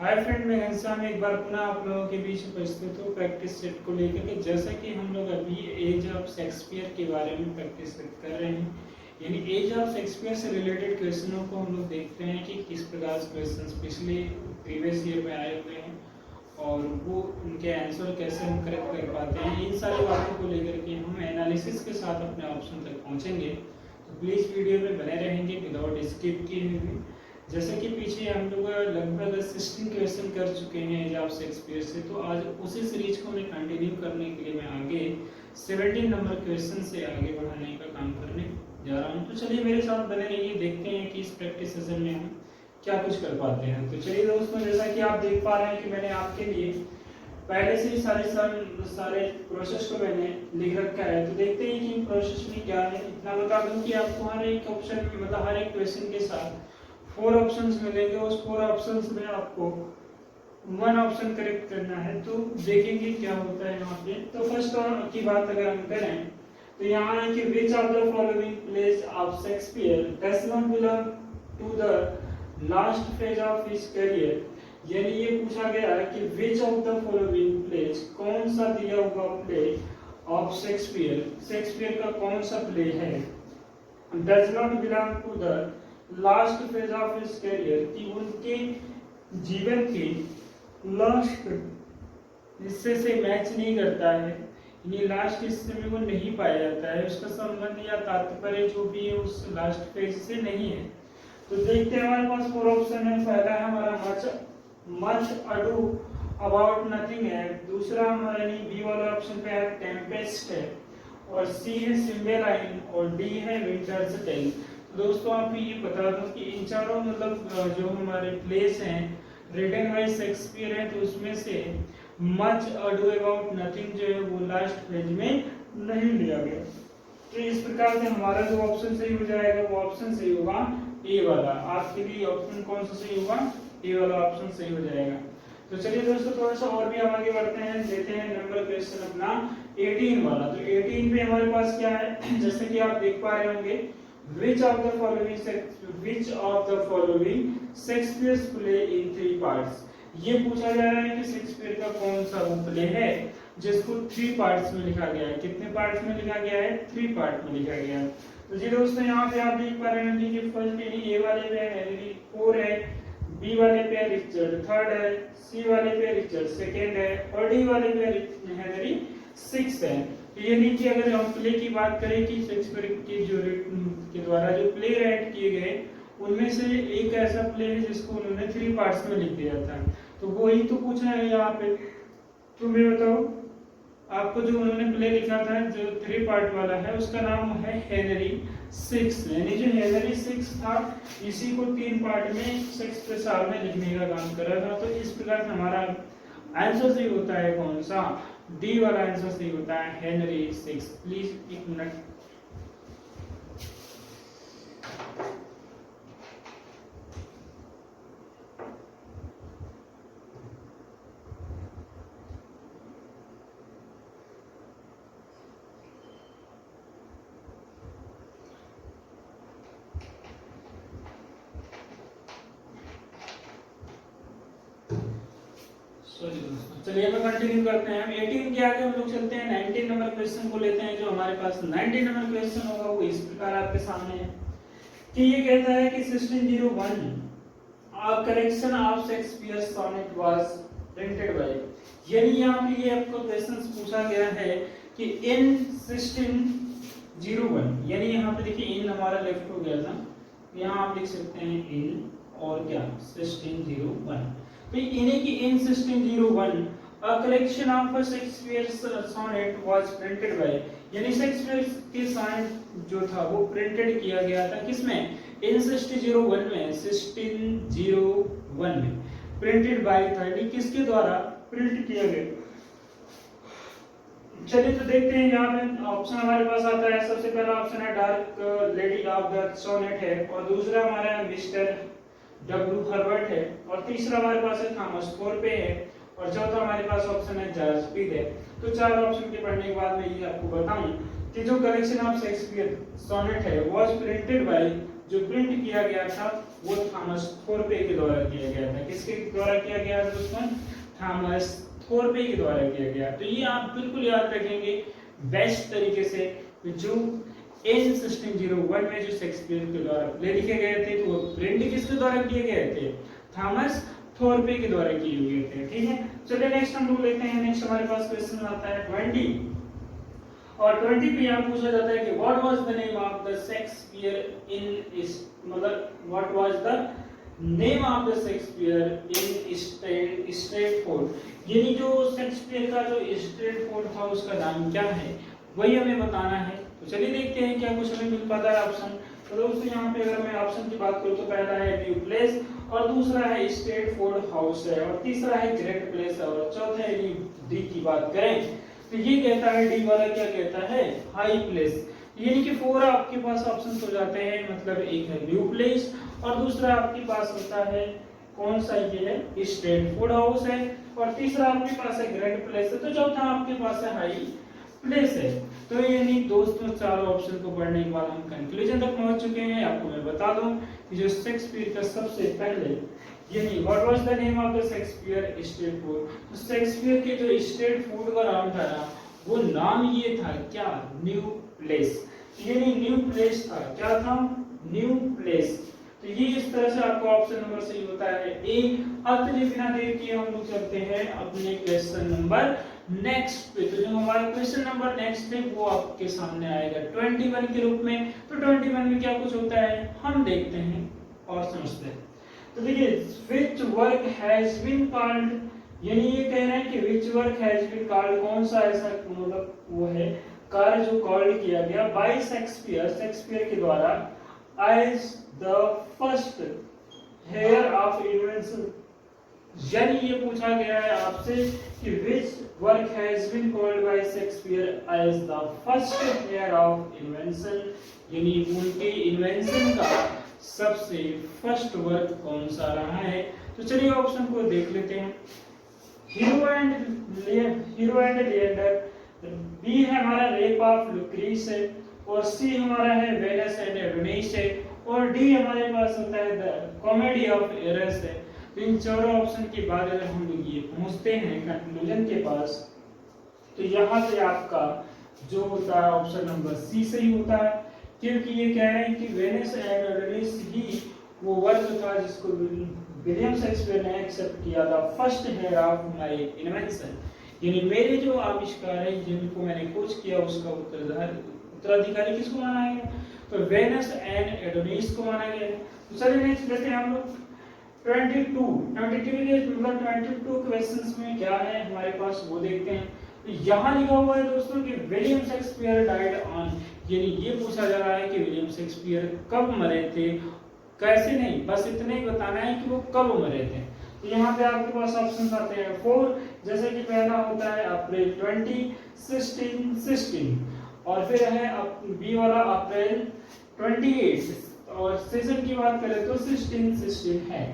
Hi friend, मैं घनश्याम एक बार पुनः आप लोगों के बीच उपस्थित हूँ प्रैक्टिस सेट को लेकर के। जैसा कि हम लोग अभी एज ऑफ शेक्सपियर के बारे में प्रैक्टिस सेट कर रहे हैं, यानी एज ऑफ शेक्सपियर से रिलेटेड क्वेश्चनों को हम लोग देख रहे हैं कि किस प्रकार से क्वेश्चंस पिछले प्रीवियस ईयर में आए हुए हैं और वो उनके आंसर कैसे हम करेक्ट कर पाते हैं। इन सारी बातों को लेकर के हम एनालिसिस के साथ अपने ऑप्शन तक पहुँचेंगे, तो प्लीज़ वीडियो में बने रहेंगे विदाउट स्किप किए हुए। जैसे कि पीछे हम लोग लगभग 16 क्वेश्चन कर चुके हैं एज ऑफ शेक्सपियर से, तो आज उसी सीरीज को मैं कंटिन्यू करने के लिए मैं आगे 17 नंबर क्वेश्चन से आगे बढ़ाने का काम करने जा रहा हूं। तो चलिए मेरे साथ बने रहिए, देखते हैं कि इस प्रैक्टिस सेशन में हम क्या कुछ कर पाते हैं। तो चलिए दोस्तों, जैसा कि आप देख पा रहे हैं कि मैंने आपके लिए पहले से ही सारे प्रोसेस को मैंने लिख रखा है। तो देखते हैं कि इन प्रोसेस में क्या है। इतना बता दूं कि आपको हर एक ऑप्शन मतलब हर एक क्वेश्चन के साथ 4 ऑप्शंस मिलेंगे। उस 4 ऑप्शंस में आपको 1 ऑप्शन करेक्ट करना है। तो देखेंगे क्या होता है यहाँ पे। तो फर्स्ट की बात अगर हम करें तो यहाँ है कि which of the following plays of Shakespeare does not belong to the last phase of his career. यानी ये पूछा गया है कि which of the following plays, कौन सा दिया हुआ प्ले ऑफ शेक्सपियर का कौन सा प्ले है, does not belong to the last phase of his career, कि उनके जीवन के लास्ट हिस्से से मैच नहीं करता है, यानी लास्ट हिस्से में वो नहीं पाया जाता है, उसका संबंध या तात्पर्य जो भी है उस लास्ट फेज से नहीं है। तो देखते हैं, हमारे पास 4 ऑप्शन है। पहला है हमारा मच अडू अबाउट नथिंग है, दूसरा हमारा यानी बी वाला ऑप्शन पे है टेम्पेस्ट है, और सी है सिम्बेलाइन, और डी है विंटर्स टेल। दोस्तों आप ये बता दो कि इन चारों मतलब जो हमारे प्लेस हैं रिटन बाय शेक्सपियर है, तो उसमें से मच अडू अबाउट नथिंग जो है वो लास्ट पेज में नहीं लिया गया। तो इस प्रकार से हमारा जो ऑप्शन सही हो जाएगा वो ऑप्शन सही होगा ए वाला। आपके लिए ऑप्शन कौन सा सही होगा? ए वाला ऑप्शन सही हो जाएगा। तो चलिए दोस्तों, थोड़ा सा और भी हम आगे बढ़ते हैं, देते हैं नंबर क्वेश्चन अपना 18 वाला। तो 18 पे हमारे पास क्या है, जैसे कि आप देख पा रहे होंगे, which of the following Shakespeare's play in 3 parts। ये पूछा जा रहा है कि शेक्सपियर का कौन सा वो प्ले है जिसको 3 पार्ट्स में लिखा गया है। कितने पार्ट्स में लिखा गया है? 3 पार्ट में लिखा गया है। तो जी दोस्तों, यहाँ पे आप देख पा रहे हैं कि फर्स्ट ए वाले पे हेनरी 4 है, बी वाले पे रिचर्ड 3rd है, सी वाले पे रिचर्ड 2nd है, और डी वाले पे हेनरी 6th है। तो ये नीचे अगर हम प्ले की बात करें कि शेक्सपियर के जो के द्वारा जो प्ले राइट किए गए उनमें से एक ऐसा प्ले है जिसको उन्होंने 3 पार्ट्स में लिख दिया था। तो वही तो पूछना है यहाँ पे। तो मैं बताओ आपको, जो उन्होंने प्ले लिखा था जो 3 पार्ट वाला है उसका नाम है हेनरी 6। यानी जो हेनरी 6 था इसी को 3 पार्ट में शेक्सपियर साहब ने लिखने का काम करा था। तो इस प्रकार से हमारा आंसर सही होता है कौन सा? डी वाला आंसर सही होता है हेनरी 6। प्लीज एक मिनट। चलिए मैं कंटिन्यू करते हैं। हम 18 के आगे हम लोग चलते हैं, 19 नंबर क्वेश्चन को लेते हैं। जो हमारे पास 19 नंबर क्वेश्चन होगा वो इस प्रकार आपके सामने है कि ये कहता है कि 1601 a collection of Shakespeare's sonnet was printed by। यानी यहाँ पे ये आपको क्वेश्चन पूछा गया है कि in 1601, यानी यहाँ पे देखिए इन हमारा लेफ्ट हो गया था, यहाँ आप लिख सकते हैं इन और क्या 1601। तो इन्हें की in 1601 a collection of Shakespeare's sonnet was printed by, यानी शेक्सपियर के सोनेट जो था वो प्रिंटेड किया गया था किसमें? in 1601 में, 1601 में प्रिंटेड बाय था, यानी किसके द्वारा प्रिंट किया गया। चलिए तो देखते हैं, यहाँ पे ऑप्शन हमारे पास आता है। सबसे पहला ऑप्शन है Dark Lady of the Sonnet है, और दूसरा हमारा मिस्टर डब्ल्यू हर्बर्ट है, और तीसरा हमारे पास है थॉमस फोरपे है, और चौथा हमारे पास ऑप्शन है जॉर्ज स्पीड है। तो 4 ऑप्शन के पढ़ने के बाद मैं ये आपको बताऊं कि जो कलेक्शन ऑफ शेक्सपियर सोनेट है वाज प्रिंटेड बाय, जो प्रिंट किया गया था वो थॉमस थोरपे के द्वारा किया गया था। किसके द्वारा किया गया था दोस्तों? थॉमस थोरपे के द्वारा किया गया। तो ये आप बिल्कुल याद रखेंगे बेस्ट तरीके से। जो एज 1601 में जो शेक्सपियर के द्वारा प्ले लिखे गए थे, तो वो प्रिंट किसके द्वारा किए गए थे? थॉमस थोरपे के द्वारा किए हुए थे। ठीक है, चलिए नेक्स्ट हम लोग लेते हैं। नेक्स्ट हमारे पास क्वेश्चन आता है 20, और 20 पे यहाँ पूछा जाता है कि what was the name of the Shakespeare in इस, मतलब what was the name of the Shakespeare in Stratford, यानी जो शेक्सपियर का जो स्ट्रेटफोर्ड था उसका नाम क्या है, वही हमें बताना है। तो चलिए देखते हैं क्या कुछ हमें मिल पाता है ऑप्शन। तो दोस्तों यहाँ पे अगर मैं ऑप्शन की बात करूँ तो पहला है न्यू प्लेस, और दूसरा है स्ट्रेटफोर्ड हाउस है, और तीसरा है ग्रेट प्लेस है, और चौथा है डी की बात करें तो ये कहता है डी वाला क्या कहता है? High place. यानी कि 4 आपके पास ऑप्शंस हो जाते हैं, मतलब एक है न्यू प्लेस और दूसरा आपके पास होता है कौन सा, ये है स्ट्रेटफोर्ड हाउस है, और तीसरा आपके पास है ग्रेट प्लेस है, तो चौथा आपके पास है हाई प्लेस है। तो यानी दोस्तों चारों ऑप्शन को पढ़ने के बाद हम कंक्लूजन तक पहुंच चुके हैं। आपको मैं बता दूं कि जो शेक्सपियर का सबसे पहले, यानी what was the name of the Shakespeare Stratford, तो शेक्सपियर के जो स्ट्रेटफोर्ड का नाम था ना, वो नाम ये था क्या? New place. यानी न्यू प्लेस था, क्या था? New place. तो ये इस तरह से आपको ऑप्शन नंबर सही होता है ए। अब चलिए बिना देर किए हम लोग चलते हैं अपने क्वेश्चन नंबर नेक्स्ट पे। तो जो हमारा क्वेश्चन नंबर नेक्स्ट है वो आपके सामने आएगा 21 के रूप में। तो 21 में क्या कुछ होता है हम देखते हैं और समझते हैं। तो देखिए, which work has been called, यानी ये कह रहे हैं कि which work has been called, कौन सा ऐसा मतलब वो है कार्य जो कॉल्ड किया गया बाय शेक्सपियर, शेक्सपियर के द्वारा, as the first heir of invention. यानी ये पूछा गया है आपसे कि which work has been called by Shakespeare as the first heir of invention, यानी उनके इन्वेंशन का सबसे फर्स्ट वर्क कौन सा रहा है। तो चलिए ऑप्शन को देख लेते हैं। हीरो एंड लिएंडर, बी है हमारा रेप ऑफ लुक्रीस है, और सी हमारा है वेनस एंड एडोनिस है, और डी हमारे पास होता है द कॉमेडी ऑफ एरर्स है। तो इन चारों ऑप्शन के बाद अगर हम लोग ये पहुंचते हैं कंक्लूजन के पास, तो यहाँ से आपका जो होता है ऑप्शन नंबर सी सही होता है, क्योंकि ये कह रहे हैं कि वेनस एंड एडोनिस ही वो वर्क था जिसको विलियम शेक्सपियर ने एक्सेप्ट किया था first heir of my invention, यानी मेरे जो आविष्कार है जिनको मैंने खोज किया उसका उत्तराधिकारी किसको माना गया? तो वेनस एंड एडोनिस को माना गया। तो चलिए नेक्स्ट लेते हैं हम लोग 22 के मतलब 22 क्वेश्चंस में क्या है हमारे पास वो देखते हैं। तो यहाँ लिखा हुआ है दोस्तों कि विलियम शेक्सपियर डाइड ऑन, यानी ये पूछा जा रहा है कि विलियम शेक्सपियर कब मरे थे, कैसे नहीं, बस इतना ही बताना है कि वो कब मरे थे। तो यहाँ पे आपके पास ऑप्शंस आते हैं 4, जैसे कि पहला होता है अप्रैल 20 16, और फिर है बी वाला अप्रैल 28, और सीजन की बात करें तो 16 है।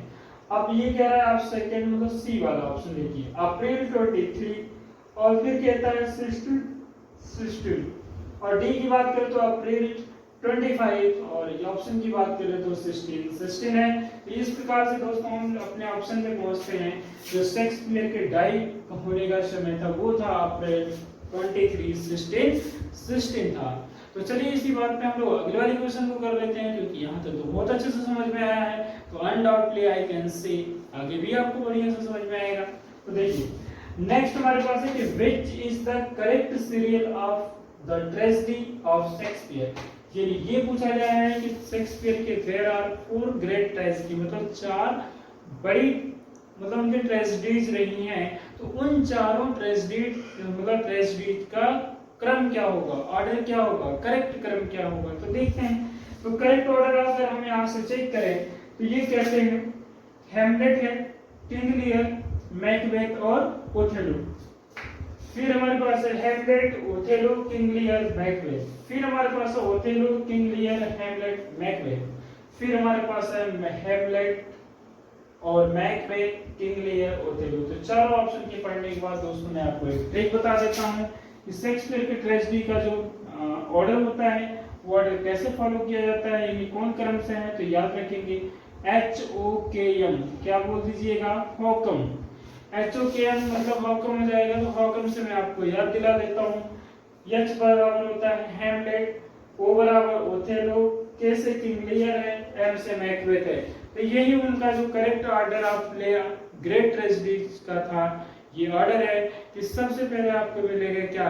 अब ये कह रहा है आप सेकंड मतलब सी वाला ऑप्शन देखिए, अप्रैल 23, और फिर कहता है 16, और डी की बात करें तो अप्रैल 25, और ये ऑप्शन की बात करें तो 16 है। इस प्रकार से दोस्तों हम अपने ऑप्शन पे पहुंचते हैं। जो शेक्सपियर के डाई होने का समय था वो था अप्रैल 23 16 था। तो चलिए इसी बात पे हम लोग अगले वाले क्वेश्चन को कर लेते हैं, क्योंकि यहाँ तक तो बहुत अच्छे से समझ में आया है, तो अनडाउटली आई कैन से आगे भी आपको बढ़िया से समझ में आएगा। तो देखिए नेक्स्ट हमारे पास है कि which is the correct serial of the tragedy of Shakespeare, यानी ये पूछा जा रहा है कि शेक्सपियर के there are 4 great tragedy, मतलब 4 बड़ी मतलब उनकी ट्रेजेडीज रही हैं, तो उन चारों ट्रेजेडी का क्रम क्या होगा, ऑर्डर क्या होगा, करेक्ट क्रम क्या होगा। तो देखते हैं। तो करेक्ट ऑर्डर अगर हम यहाँ से चेक करें तो ये कहते हैं हैमलेट है, किंग लियर, मैकबेथ और ओथेलो। फिर हमारे पास है Hamlet, Othello, King Lear, Macbeth. फिर हमारे पास है Othello, King Lear, Hamlet, Macbeth. फिर हमारे पास है हैमलेट और मैकबेथ, किंग लियर, ओथेलो। तो चारों ऑप्शन के पढ़ने के बाद दोस्तों मैं आपको एक ट्रिक बता देता हूँ कि शेक्सपियर के ट्रेजेडी का जो ऑर्डर होता है वो ऑर्डर कैसे फॉलो किया जाता है, यानी कौन क्रम से है। तो याद रखेंगे HOKM, क्या बोल दीजिएगा, हॉकम। HOKM मतलब हॉकम हो जाएगा। तो हॉकम से मैं आपको याद दिला देता हूँ, H बराबर होता है हैमलेट, O बराबर ओथेलो, K से किंग लियर है, M से मैकबेथ है। तो यही उनका जो correct order of play great tragedy का था, ये ऑर्डर है कि सबसे पहले आपको मिलेगा क्या,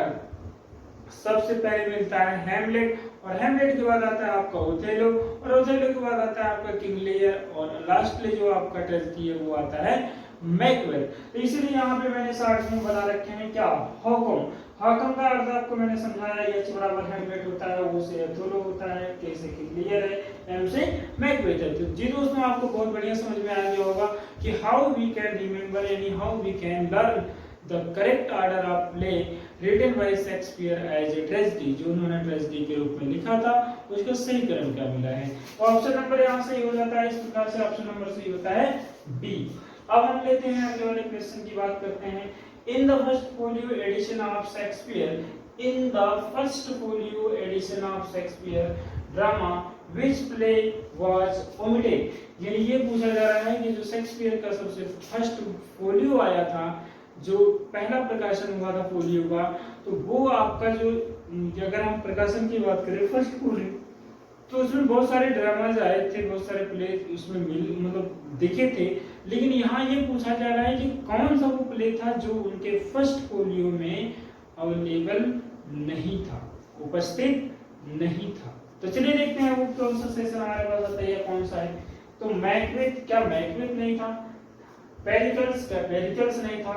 सबसे पहले मिलता है हैमलेट, और हैमलेट के बाद आता है आपका ओथेलो, और ओथेलो के बाद आता है आपका किंग लियर, और लास्टली जो आपका ट्रेजेडी है वो आता है मैकबेथ। तो इसीलिए यहाँ पे मैंने शॉर्ट में बना रखे हैं क्या, हॉकम। हॉकम का अर्थ आपको मैंने समझाया, H बराबर हैमलेट होता है, O से ओथेलो होता है, K से किंग लियर है, M से मैकबेथ है। तो जी दोस्तों आपको बहुत बढ़िया समझ में आ गया होगा कि हाउ वी कैन रिमेंबर यानी how we can learn the correct order of play written by Shakespeare as a tragedy, जो उन्होंने ट्रेजेडी के रूप में लिखा था उसका सही क्रम क्या मिला है। तो ऑप्शन नंबर यहाँ सही हो जाता है, इस प्रकार से ऑप्शन नंबर सही होता है बी। अब हम लेते हैं अगले वाले क्वेश्चन की बात करते हैं। In the first folio edition of Shakespeare, in the first folio edition of Shakespeare drama which play was omitted, यानी ये पूछा जा रहा है कि जो शेक्सपियर का सबसे फर्स्ट फोलियो आया था, जो पहला प्रकाशन हुआ था फोलियो का, तो वो आपका जो, अगर हम प्रकाशन की बात करें फर्स्ट फोलियो, तो उसमें बहुत सारे ड्रामाज आए थे, बहुत सारे प्ले उसमें मतलब दिखे थे, लेकिन यहाँ ये पूछा जा रहा है कि कौन सा वो प्ले था जो उनके फर्स्ट फोलियो में अवेलेबल नहीं था, उपस्थित नहीं था। तो चलिए देखते हैं वो कौन सा सेशन हमारे पास आता है, कौन सा है। तो मैकबेथ, क्या मैकबेथ नहीं था? पेरिकल्स, क्या पेरिकल्स नहीं था?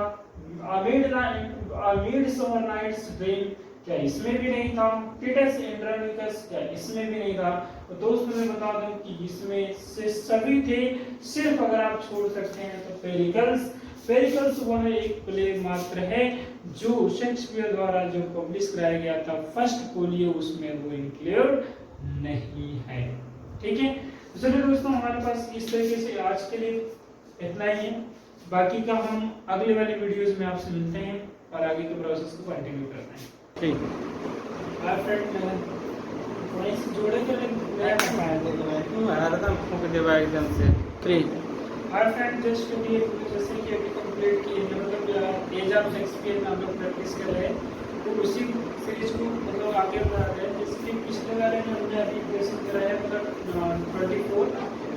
मिडसमर नाइट्स ड्रीम, क्या इसमें भी नहीं था? टिटस एंड्रोनिकस, क्या इसमें भी नहीं था? तो दोस्तों मैं बता दूं कि इसमें से सभी थे, सिर्फ अगर आप छोड़ सकते हैं तो पेरिकल्स। पेरिकल्स वह एक प्ले मात्र है जो शेक्सपियर द्वारा जो पब्लिश कराया गया था फर्स्ट फोलियो, उसमें वो इंक्लूड नहीं है। ठीक है, तो चलिए दोस्तों हमारे पास इस तरीके से आज के लिए इतना ही है। बाकी का हम अगले वाली वीडियोस में आपसे मिलते हैं और आगे के प्रोसेस को कंटिन्यू करते हैं। ठीक है फ्रेंड, वहीं से जोड़े के नया पाया देखो मैं आ रहा था फूंक देवा एकदम से फ्री। हाय फ्रेंड, जस्ट अभी जैसे कि अभी कंप्लीट किए, मतलब एज ऑफ शेक्सपियर में हम लोग प्रैक्टिस कर रहे हैं, तो उसी सीरीज को मतलब आगे बढ़ा रहे हैं। जैसे कि पिछले बारे में हमने अभी क्वेश्चन कराया मतलब 24,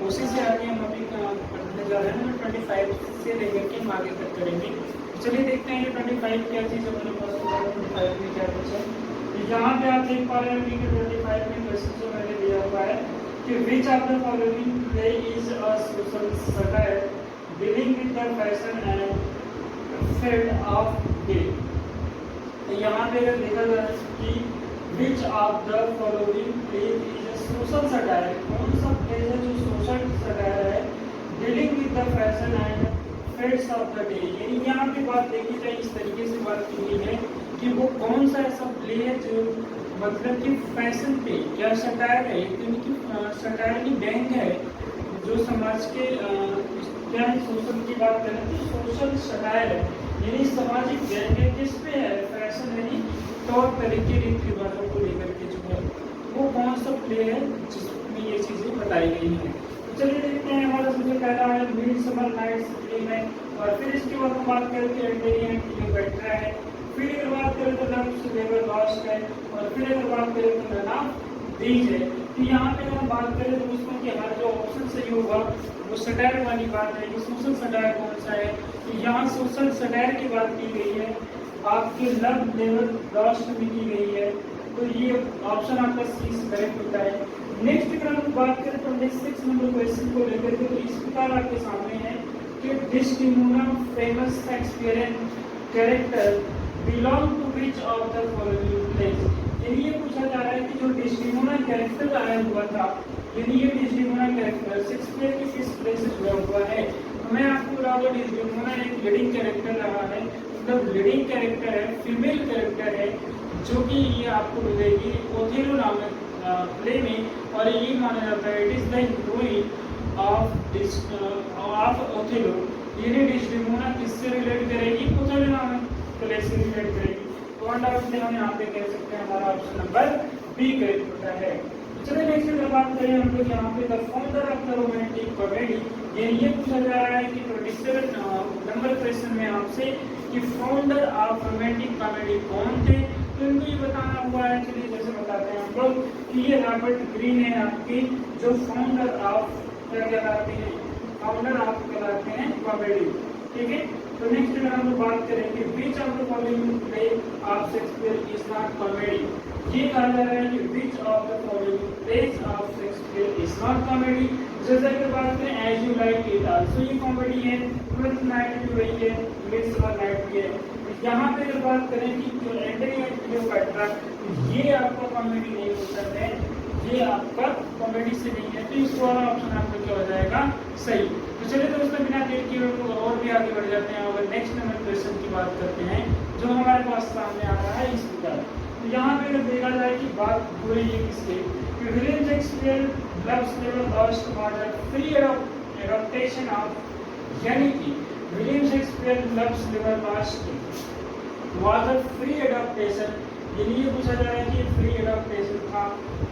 उसी से आगे हम अभी पढ़ने जा रहे हैं, 25 से लेकर के हम आगे तक करेंगे। चलिए देखते हैं 25 क्या चीज़ हमारे पास होगा, 25 में क्या कुछ है। यहाँ पे आप देख पा रहे हैं कि 25 में क्वेश्चन जो मैंने दिया हुआ है कि which of the following play is a social satire dealing with the fashion and fad of day. तो यहाँ पे अगर देखा जाए कि which of the following play is a social satire, कौन सा प्ले है जो सोशल सटायर है, dealing with the fashion and fads of the day. यानी यहाँ पे बात देखी जाए, इस तरीके से बात की गई है कि वो कौन सा ऐसा प्ले है जो मतलब कि फैशन पे, क्या सटायर है, यानी कि सटायर की व्यंग है जो समाज के क्या है, सोशल की बात करें तो सोशल सटायर है, यानी सामाजिक व्यंग है, किस पे है, फैशन यानी तौर तरीके रीति रिवाजों को लेकर के जो है वो कौन सा प्ले है जिसमें ये चीजें बताई गई हैं। तो चलिए देखते हैं, हमारा सबसे पहला है मिडसमर नाइट्स ड्रीम है, और फिर इसके बाद हम बात करें तो एंडेरियन क्लियोपेट्रा है, फिर अगर बात करें तो लव्स नेवर लॉस्ट है, और फिर अगर बात करें तो नन ऑफ दीज है। तो यहाँ पे अगर हम बात करें तो उसमें कि हमारा जो ऑप्शन सही होगा वो सटायर वाली बात है कि सोशल सटायर कौन सा है। तो यहाँ सोशल सटायर की बात की गई है, आपके लव नेवर लॉस्ट में की गई है, तो ये ऑप्शन आपका सी करेक्ट होता है। नेक्स्ट अगर हम बात करें तो 26 नंबर क्वेश्चन को लेकर के, तो इस प्रकार आपके सामने है कि Desdemona famous Shakespearean character belong to which of the following plays. यानी ये पूछा जा रहा है कि जो डिस्टिमोना कैरेक्टर आया हुआ था, यानी ये डिस्टिमोना कैरेक्टर शेक्सपियर के किस प्ले से जुड़ा हुआ है। तो मैं आपको बता दूं डिस्टिमोना एक लीडिंग कैरेक्टर रहा है, मतलब लीडिंग कैरेक्टर है, फीमेल कैरेक्टर है, जो कि ये आपको मिलेगी ओथेलो नामक प्ले में, और ये माना जाता है it is the heroine of Othello. ये डिस्टिमोना किससे रिलेट करेगी, ओथेलो नामक प्ले से रिलेट करेगी। तो हम यहाँ पे कह सकते हैं हमारा ऑप्शन नंबर बी करेक्ट होता है। चलिए नेक्स्ट अगर बात करें हम लोग यहाँ पे the founder of the romantic comedy, ये पूछा जा रहा है कि 27 नंबर क्वेश्चन में आपसे कि फाउंडर ऑफ रोमांटिक कॉमेडी कौन थे, तो इनको ये बताना हुआ है। चलिए जैसे बताते हैं हम लोग कि ये रॉबर्ट ग्रीन है आपकी, जो फाउंडर ऑफ क्या कहलाते हैं, फाउंडर ऑफ कहलाते हैं कॉमेडी, ठीक है। तो नेक्स्ट अगर हम लोग बात करें कि which of the following play of Shakespeare is not comedy, ये कहा जा रहा है कि which of the following plays of Shakespeare is not comedy. जैसे कि बात करें as you like it also ये कॉमेडी है, ट्वेल्थ नाइट भी वही है, मिडसमर नाइट भी है। यहाँ पे अगर बात करें कि एंटनी एंड क्लियोपेट्रा, ये आपका कॉमेडी नहीं होता है, ये आपका कॉमेडी से नहीं है, तो इस वाला ऑप्शन आपका क्या हो जाएगा, सही। तो चलिए दोस्तों बिना देर किए हम लोग और भी आगे बढ़ जाते हैं और नेक्स्ट नंबर क्वेश्चन की बात करते हैं जो हमारे पास सामने आ रहा है इस प्रकार। तो यहाँ पे अगर देखा जाए कि बात हो रही है किसके, कि William Shakespeare loves never lost was a free adaptation of, यानी कि William Shakespeare loves never lost was a free adaptation, यानी ये पूछा जा रहा है कि फ्री एडॉप्टेशन था,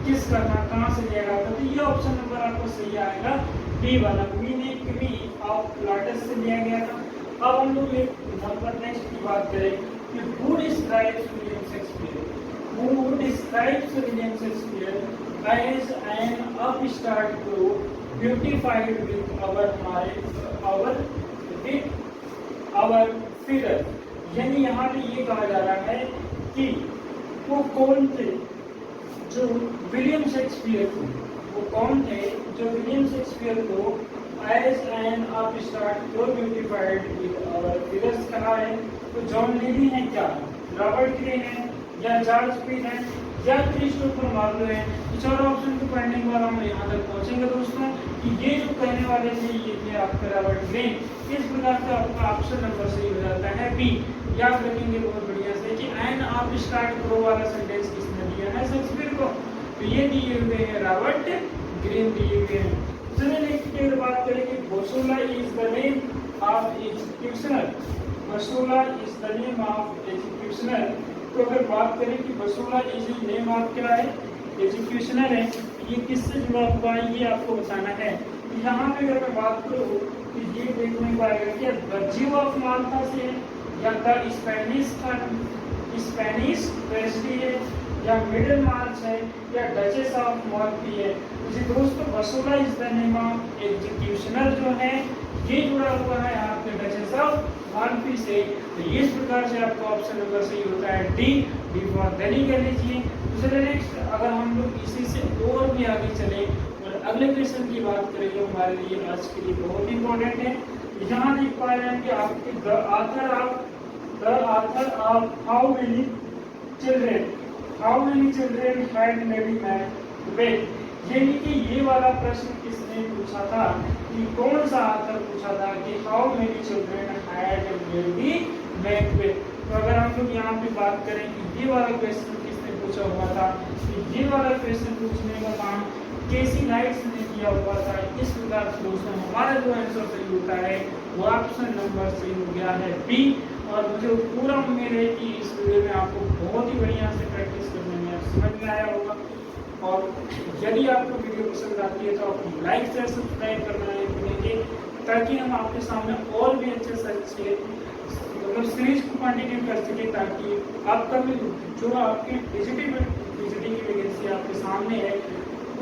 किसका था, कहाँ से लिया गया था, तो ये ऑप्शन नंबर आपको सही आएगा, बी वाला, मिमिक्री ऑफ प्लॉटस से लिया गया था। अब हम लोग एक नंबर नेक्स्ट की बात करें कि who describes William Shakespeare, who describes William Shakespeare as an upstart group beautified with our figure, यानी यहाँ पे ये कहा जा रहा है कि वो कौन थे जो विलियम शेक्सपियर को, वो कौन थे जो विलियम शेक्सपियर को as an upstart group beautified with our figures कहा है। तो जॉन लेनी है क्या, रॉबर्ट ग्रीन है, या जॉर्ज पीट है, या क्रिस्टोफर मार्लो है। तो चारों ऑप्शन को पढ़ने के बाद हम यहाँ तक पहुँचेंगे दोस्तों कि ये जो कहने वाले थे ये थे आपका रॉबर्ट ग्रीन। इस प्रकार से आपका ऑप्शन नंबर सही हो जाता है बी। याद रखेंगे बहुत बढ़िया से कि एन आप स्टार्ट करो वाला सेंटेंस किसने दिया है, शेक्सपियर को, तो ये दिए हुए हैं रॉबर्ट ग्रीन दिए हुए हैं। चलिए नेक्स्ट की बात करें कि Bosola is the name of executioner, Bosola is the name of executioner. तो अगर बात करें कि बोसोला इज नेम ऑफ क्या है, एग्जीक्यूशनर है, ये किससे जुड़ा हुआ है ये आपको बताना है। यहाँ पे अगर मैं बात करूँ तो ये देखने को आएगा कि बर्जीव ऑफ माल्टा से है, या द स्पेनिश ट्रेजडी है, या मिडिल मार्च है, या डचेस ऑफ मॉर्फी है। जी दोस्तों Bosola is the name of executioner जो है ये जुड़ा हुआ है आपके डचेस ऑफ मॉर्फी से। तो इस प्रकार से आपका ऑप्शन नंबर सही होता है डी, डी फॉर दिल्ली कह लीजिए। दूसरे नेक्स्ट अगर हम लोग इसी से और भी आगे चले और अगले क्वेश्चन की बात करें जो हमारे लिए आज के लिए बहुत इंपॉर्टेंट है, यहाँ देख पा रहे हैं कि आपके the author of how many children had Lady Macbeth, यानी कि ये वाला प्रश्न किसने पूछा था, कि कौन सा आथर पूछा था कि how many children had Lady Macbeth। तो अगर हम लोग यहाँ पे बात करें कि ये वाला क्वेश्चन किसने पूछा हुआ था, कि ये वाला क्वेश्चन पूछने का काम केसी नाइट्स ने किया हुआ था। इस प्रकार से दोस्तों हमारा जो आंसर सही होता है वो ऑप्शन नंबर सही हो गया है बी। और मुझे पूरा उम्मीद है कि इस वीडियो में आपको बहुत ही बढ़िया से प्रैक्टिस करने में समझ में आया होगा। और यदि आपको वीडियो पसंद आती है तो आप लाइक शेयर सब्सक्राइब करना नहीं भूलेंगे, ताकि हम आपके सामने और भी अच्छे से अच्छे मतलब सीरीज को कंटिन्यू कर सके, ताकि अपकमिंग जो आपकी डिजिटल की वैकेंसी आपके सामने है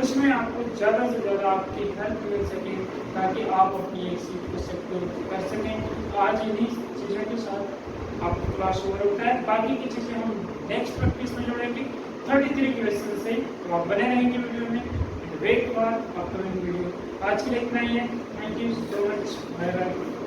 उसमें आपको ज़्यादा से ज़्यादा आपकी हेल्प मिल सके, ताकि आप अपनी एक सीट को सिक्योर कर सकें। आज इन्हीं चीज़ों के साथ आपको क्लास ओवर होता है, बाकी की चीज़ें हम नेक्स्ट प्रैक्टिस में जोड़ेंगे 33 क्वेश्चन से। तो आप बने रहेंगे वीडियो में, वेट फॉर अपकमिंग वीडियो। आज के लिए इतना ही है, thank you so much, bye bye.